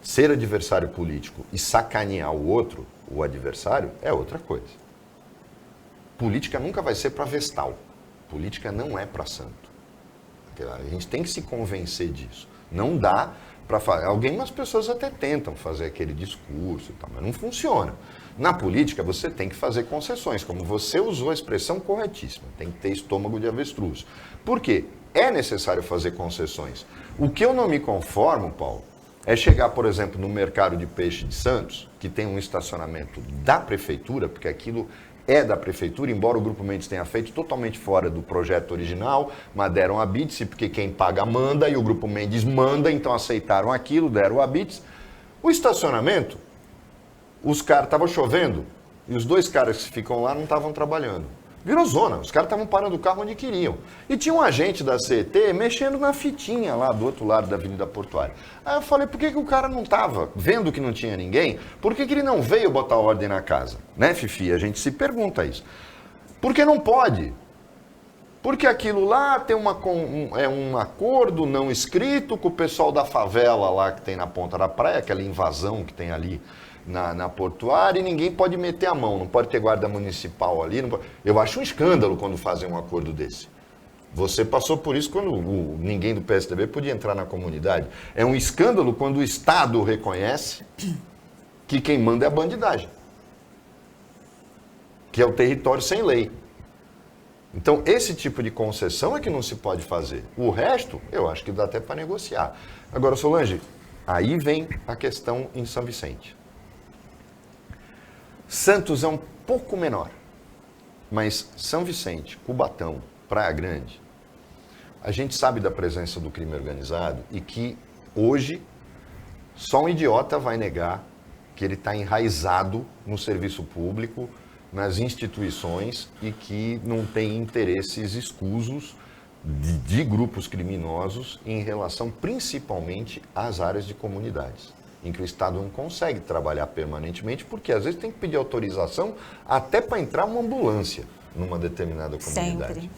Ser adversário político e sacanear o outro, o adversário, é outra coisa. Política nunca vai ser para vestal. Política não é para santo. A gente tem que se convencer disso. Não dá para fazer. Algumas pessoas até tentam fazer aquele discurso e tal, mas não funciona. Na política, você tem que fazer concessões, como você usou a expressão corretíssima, tem que ter estômago de avestruz. Por quê? É necessário fazer concessões. O que eu não me conformo, Paulo, é chegar, por exemplo, no mercado de peixe de Santos, que tem um estacionamento da prefeitura, porque aquilo é da prefeitura, embora o Grupo Mendes tenha feito totalmente fora do projeto original, mas deram a BITS, porque quem paga manda, e o Grupo Mendes manda, então aceitaram aquilo, deram a BITS. O estacionamento, os caras, estava chovendo, e os 2 caras que ficam lá não estavam trabalhando. Virou zona, os caras estavam parando o carro onde queriam. E tinha um agente da CET mexendo na fitinha lá do outro lado da Avenida Portuária. Aí eu falei, por que o cara não estava vendo que não tinha ninguém? Por que ele não veio botar ordem na casa? Né, Fifi? A gente se pergunta isso. Porque não pode. Porque aquilo lá tem um acordo não escrito com o pessoal da favela lá que tem na ponta da praia, aquela invasão que tem ali na Portuária, e ninguém pode meter a mão, não pode ter guarda municipal ali. Eu acho um escândalo quando fazem um acordo desse. Você passou por isso quando ninguém do PSDB podia entrar na comunidade. É um escândalo quando o Estado reconhece que quem manda é a bandidagem, que é o território sem lei. Então, esse tipo de concessão é que não se pode fazer. O resto, eu acho que dá até para negociar. Agora, Solange, aí vem a questão em São Vicente. Santos é um pouco menor, mas São Vicente, Cubatão, Praia Grande, a gente sabe da presença do crime organizado e que hoje só um idiota vai negar que ele está enraizado no serviço público, nas instituições e que não tem interesses escusos de grupos criminosos em relação principalmente às áreas de comunidades, em que o Estado não consegue trabalhar permanentemente, porque às vezes tem que pedir autorização até para entrar uma ambulância numa determinada comunidade. Sempre.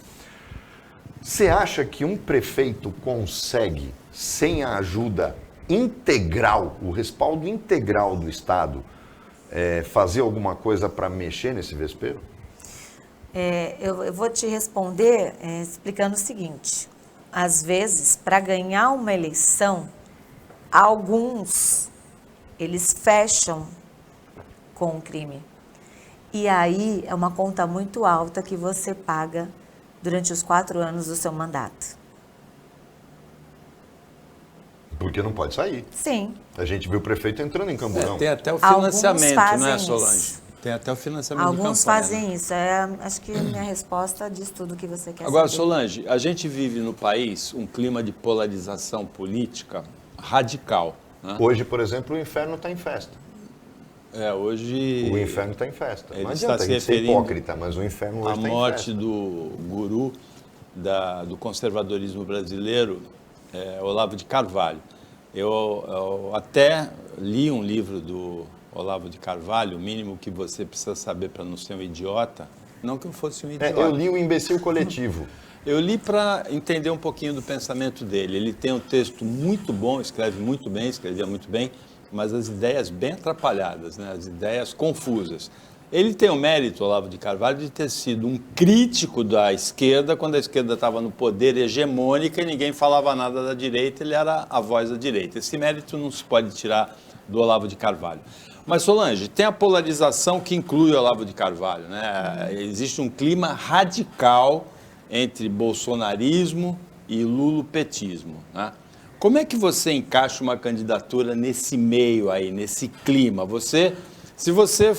Você acha que um prefeito consegue, sem a ajuda integral, o respaldo integral do Estado, fazer alguma coisa para mexer nesse vespeiro? Eu vou te responder explicando o seguinte. Às vezes, para ganhar uma eleição, alguns, eles fecham com o crime. E aí é uma conta muito alta que você paga durante os 4 anos do seu mandato. Porque não pode sair. Sim. A gente viu o prefeito entrando em Camburão. Tem até o financiamento, né, isso. Solange? Tem até o financiamento de campanha. Alguns fazem isso. Acho que minha resposta diz tudo o que você quer Agora, saber. Solange, a gente vive no país um clima de polarização política radical. Né? Hoje, por exemplo, o inferno está em festa. Hoje... O inferno está em festa. Ele Não está adianta a se gente ser referindo hipócrita, mas o inferno hoje está em festa. A morte do guru do conservadorismo brasileiro, Olavo de Carvalho. Eu até li um livro do Olavo de Carvalho, o mínimo que você precisa saber para não ser um idiota. Não que eu fosse um idiota. Eu li o Imbecil Coletivo. Eu li para entender um pouquinho do pensamento dele. Ele tem um texto muito bom, escrevia muito bem, mas as ideias bem atrapalhadas, né? As ideias confusas. Ele tem o mérito, Olavo de Carvalho, de ter sido um crítico da esquerda, quando a esquerda estava no poder hegemônica e ninguém falava nada da direita, ele era a voz da direita. Esse mérito não se pode tirar do Olavo de Carvalho. Mas, Solange, tem a polarização que inclui o Olavo de Carvalho, né? Existe um clima radical entre bolsonarismo e lulopetismo, né? Como é que você encaixa uma candidatura nesse meio aí, nesse clima? Se você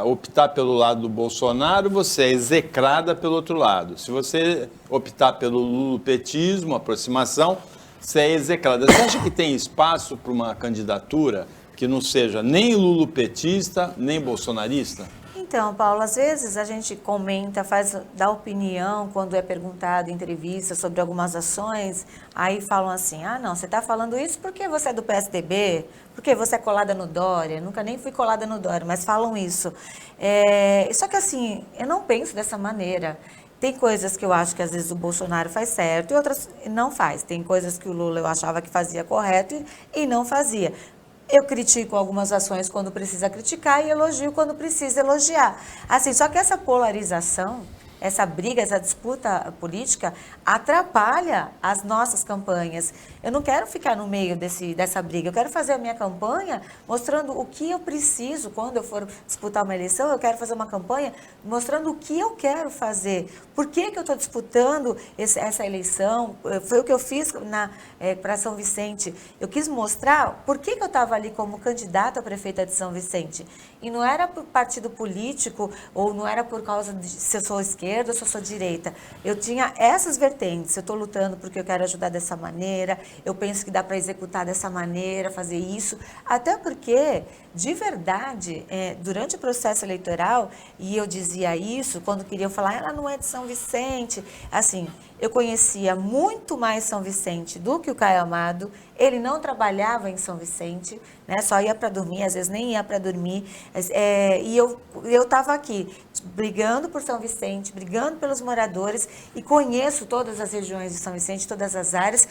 optar pelo lado do Bolsonaro, você é execrada pelo outro lado. Se você optar pelo lulopetismo, aproximação, você é execrada. Você acha que tem espaço para uma candidatura que não seja nem lulopetista, nem bolsonarista? Então, Paulo, às vezes a gente comenta, dá opinião quando é perguntado em entrevista sobre algumas ações, aí falam assim, não, você está falando isso porque você é do PSDB, porque você é colada no Dória, nunca nem fui colada no Dória, mas falam isso. Só que assim, eu não penso dessa maneira. Tem coisas que eu acho que às vezes o Bolsonaro faz certo e outras não faz. Tem coisas que o Lula eu achava que fazia correto e não fazia. Eu critico algumas ações quando precisa criticar e elogio quando precisa elogiar. Assim, só que essa polarização, essa briga, essa disputa política atrapalha as nossas campanhas. Eu não quero ficar no meio dessa briga, eu quero fazer a minha campanha mostrando o que eu preciso. Quando eu for disputar uma eleição, eu quero fazer uma campanha mostrando o que eu quero fazer. Por que eu estou disputando essa eleição? Foi o que eu fiz para São Vicente. Eu quis mostrar por que eu estava ali como candidata a prefeita de São Vicente. E não era por partido político ou não era por causa de se eu sou esquerda ou se eu sou direita. Eu tinha essas vertentes. Eu estou lutando porque eu quero ajudar dessa maneira. Eu penso que dá para executar dessa maneira, fazer isso. Até porque, de verdade, durante o processo eleitoral, e eu dizia isso, quando queriam falar, ela não é de São Vicente. Assim, eu conhecia muito mais São Vicente do que o Caio Amado. Ele não trabalhava em São Vicente, né? Só ia para dormir, às vezes nem ia para dormir. E eu estava aqui, brigando por São Vicente, brigando pelos moradores, e conheço todas as regiões de São Vicente, todas as áreas,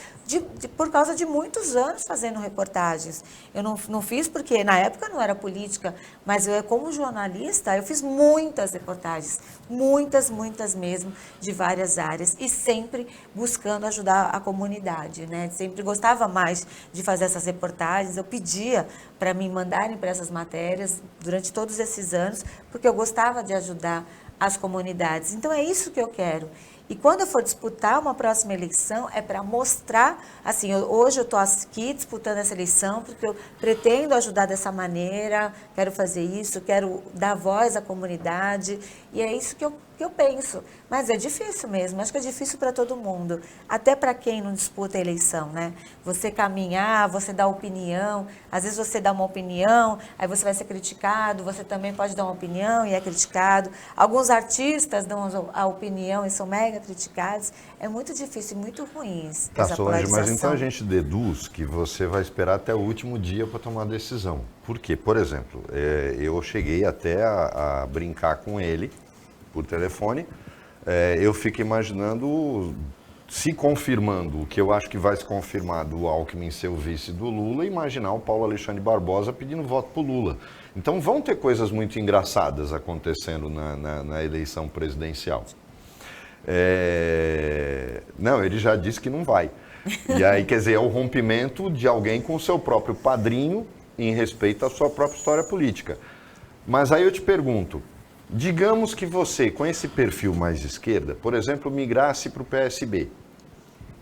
por causa de muitos anos fazendo reportagens. Eu não fiz porque, na época, não era política, mas eu, como jornalista, eu fiz muitas reportagens, muitas mesmo, de várias áreas, e sempre buscando ajudar a comunidade, né? Sempre gostava mais de fazer essas reportagens, eu pedia para me mandarem para essas matérias durante todos esses anos, porque eu gostava de ajudar as comunidades. Então é isso que eu quero. E quando eu for disputar uma próxima eleição, é para mostrar, assim, hoje eu estou aqui disputando essa eleição porque eu pretendo ajudar dessa maneira, quero fazer isso, quero dar voz à comunidade, e é isso que eu penso. Mas é difícil mesmo, acho que é difícil para todo mundo, até para quem não disputa a eleição, né? Você caminhar, você dar opinião, às vezes você dá uma opinião, aí você vai ser criticado, você também pode dar uma opinião e é criticado. Alguns artistas dão a opinião e são mega criticados. É muito difícil, muito ruim essa Solange, mas então a gente deduz que você vai esperar até o último dia para tomar a decisão. Por quê? Por exemplo, eu cheguei até a brincar com ele por telefone, eu fico imaginando, se confirmando o que eu acho que vai se confirmar do Alckmin ser o vice do Lula, imaginar o Paulo Alexandre Barbosa pedindo voto para o Lula. Então vão ter coisas muito engraçadas acontecendo na eleição presidencial. Não, ele já disse que não vai. E aí, quer dizer, é o rompimento de alguém com o seu próprio padrinho em respeito à sua própria história política. Mas aí eu te pergunto, digamos que você, com esse perfil mais esquerda, por exemplo, migrasse para o PSB,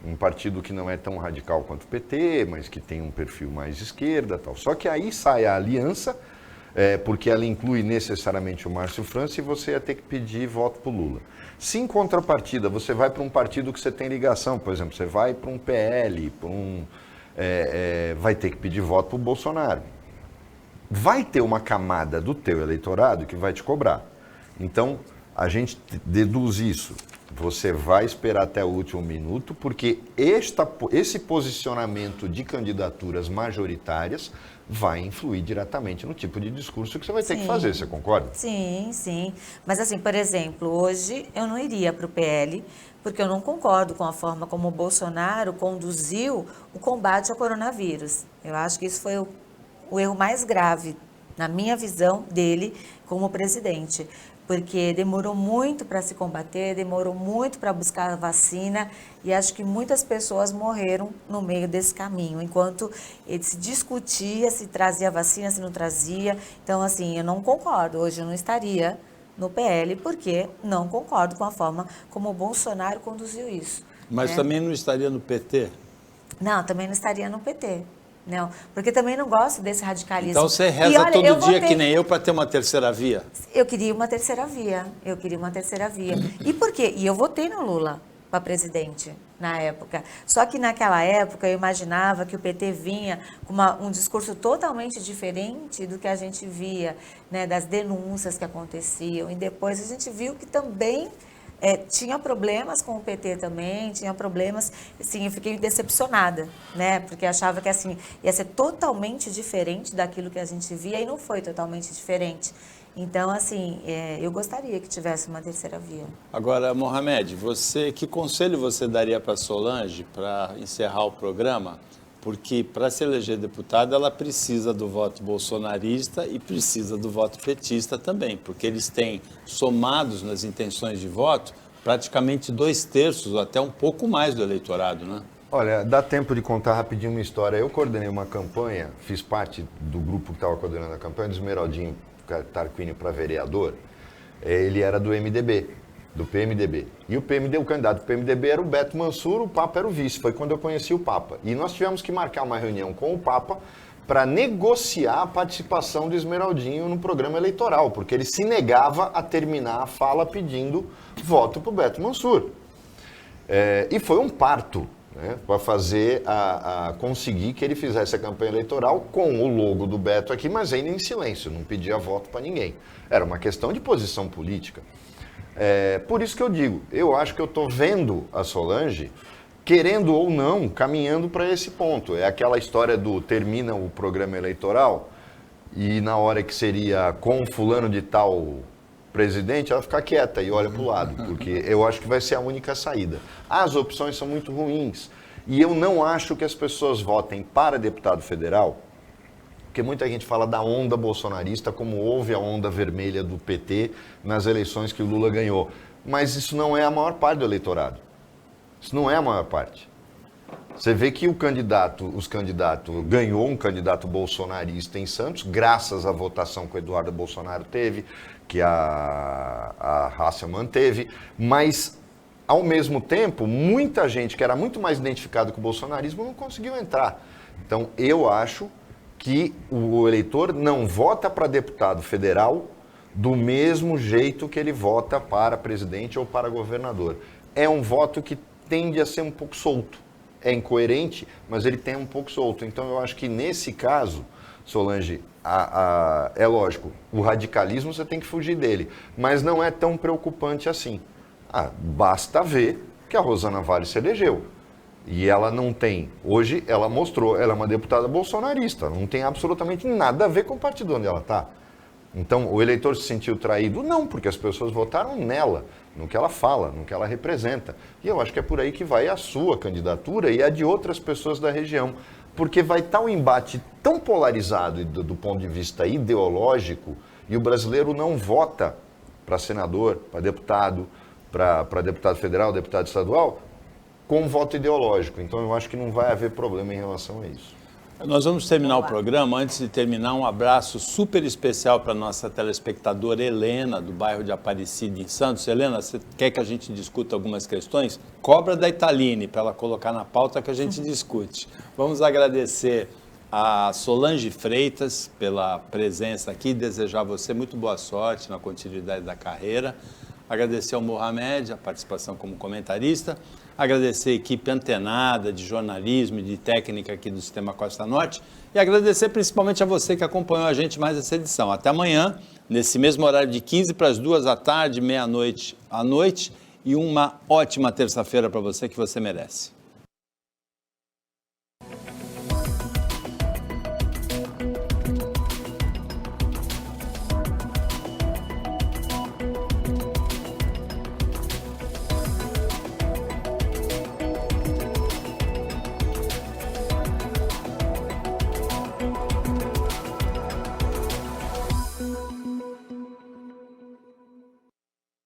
um partido que não é tão radical quanto o PT, mas que tem um perfil mais esquerda, tal. Só que aí sai a aliança, porque ela inclui necessariamente o Márcio França, e você ia ter que pedir voto para o Lula. Se em contrapartida você vai para um partido que você tem ligação, por exemplo, você vai para um PL, vai ter que pedir voto para o Bolsonaro. Vai ter uma camada do teu eleitorado que vai te cobrar. Então, a gente deduz isso. Você vai esperar até o último minuto, porque esse posicionamento de candidaturas majoritárias vai influir diretamente no tipo de discurso que você vai ter que fazer, você concorda? Sim, sim. Mas assim, por exemplo, hoje eu não iria para o PL, porque eu não concordo com a forma como o Bolsonaro conduziu o combate ao coronavírus. Eu acho que isso foi o erro mais grave, na minha visão, dele como presidente. porque demorou muito para se combater, demorou muito para buscar a vacina e acho que muitas pessoas morreram no meio desse caminho, enquanto ele se discutia se trazia vacina, se não trazia. Então, assim, eu não concordo, hoje eu não estaria no PL, porque não concordo com a forma como o Bolsonaro conduziu isso. Mas também não estaria no PT? Não, também não estaria no PT. Não, porque também não gosto desse radicalismo. Então você reza olha, todo dia que nem eu para ter uma terceira via? Eu queria uma terceira via. E por quê? E eu votei no Lula para presidente na época. Só que naquela época eu imaginava que o PT vinha com um discurso totalmente diferente do que a gente via, né, das denúncias que aconteciam. E depois a gente viu que também tinha problemas com o PT também, tinha problemas, assim, eu fiquei decepcionada, né, porque achava que, assim, ia ser totalmente diferente daquilo que a gente via e não foi totalmente diferente. Então, assim, eu gostaria que tivesse uma terceira via. Agora, Mohamed, que conselho você daria para Solange para encerrar o programa? Porque para se eleger deputada, ela precisa do voto bolsonarista e precisa do voto petista também, porque eles têm, somados nas intenções de voto, praticamente 2/3 ou até um pouco mais do eleitorado, né? Olha, dá tempo de contar rapidinho uma história. Eu coordenei uma campanha, fiz parte do grupo que estava coordenando a campanha, do Esmeraldinho Tarquínio para vereador. Ele era do MDB. Do PMDB. E o candidato do PMDB era o Beto Mansur, o Papa era o vice. Foi quando eu conheci o Papa. E nós tivemos que marcar uma reunião com o Papa para negociar a participação do Esmeraldinho no programa eleitoral, porque ele se negava a terminar a fala pedindo voto para o Beto Mansur. E foi um parto, né, para fazer conseguir que ele fizesse a campanha eleitoral com o logo do Beto aqui, mas ainda em silêncio, não pedia voto para ninguém. Era uma questão de posição política. Por isso que eu digo, eu acho que eu estou vendo a Solange, querendo ou não, caminhando para esse ponto. É aquela história do termina o programa eleitoral e na hora que seria com fulano de tal presidente, ela fica quieta e olha para o lado, porque eu acho que vai ser a única saída. As opções são muito ruins e eu não acho que as pessoas votem para deputado federal, porque muita gente fala da onda bolsonarista, como houve a onda vermelha do PT nas eleições que o Lula ganhou. Mas isso não é a maior parte do eleitorado. Isso não é a maior parte. Você vê que ganhou um candidato bolsonarista em Santos, graças à votação que o Eduardo Bolsonaro teve, que a Hasselmann teve, mas, ao mesmo tempo, muita gente que era muito mais identificada com o bolsonarismo não conseguiu entrar. Então, eu acho que o eleitor não vota para deputado federal do mesmo jeito que ele vota para presidente ou para governador. É um voto que tende a ser um pouco solto. É incoerente, mas ele tem um pouco solto. Então eu acho que nesse caso, Solange, é lógico, o radicalismo você tem que fugir dele, mas não é tão preocupante assim. Basta ver que a Rosana Vale se elegeu. E ela não tem, hoje ela mostrou, ela é uma deputada bolsonarista, não tem absolutamente nada a ver com o partido onde ela está. Então, o eleitor se sentiu traído? Não, porque as pessoas votaram nela, no que ela fala, no que ela representa. E eu acho que é por aí que vai a sua candidatura e a de outras pessoas da região. Porque vai estar um embate tão polarizado do ponto de vista ideológico e o brasileiro não vota para senador, para deputado federal, deputado estadual, com voto ideológico. Então, eu acho que não vai haver problema em relação a isso. Nós vamos terminar o programa. Antes de terminar, um abraço super especial para a nossa telespectadora Helena, do bairro de Aparecida, em Santos. Helena, você quer que a gente discuta algumas questões? Cobra da Italine, para ela colocar na pauta que a gente discute. Vamos agradecer a Solange Freitas pela presença aqui, desejar a você muito boa sorte na continuidade da carreira. Agradecer ao Mohamed a participação como comentarista. Agradecer a equipe antenada de jornalismo e de técnica aqui do Sistema Costa Norte e agradecer principalmente a você que acompanhou a gente mais essa edição. Até amanhã, nesse mesmo horário de 15 para as 2 da tarde, meia-noite à noite e uma ótima terça-feira para você que você merece.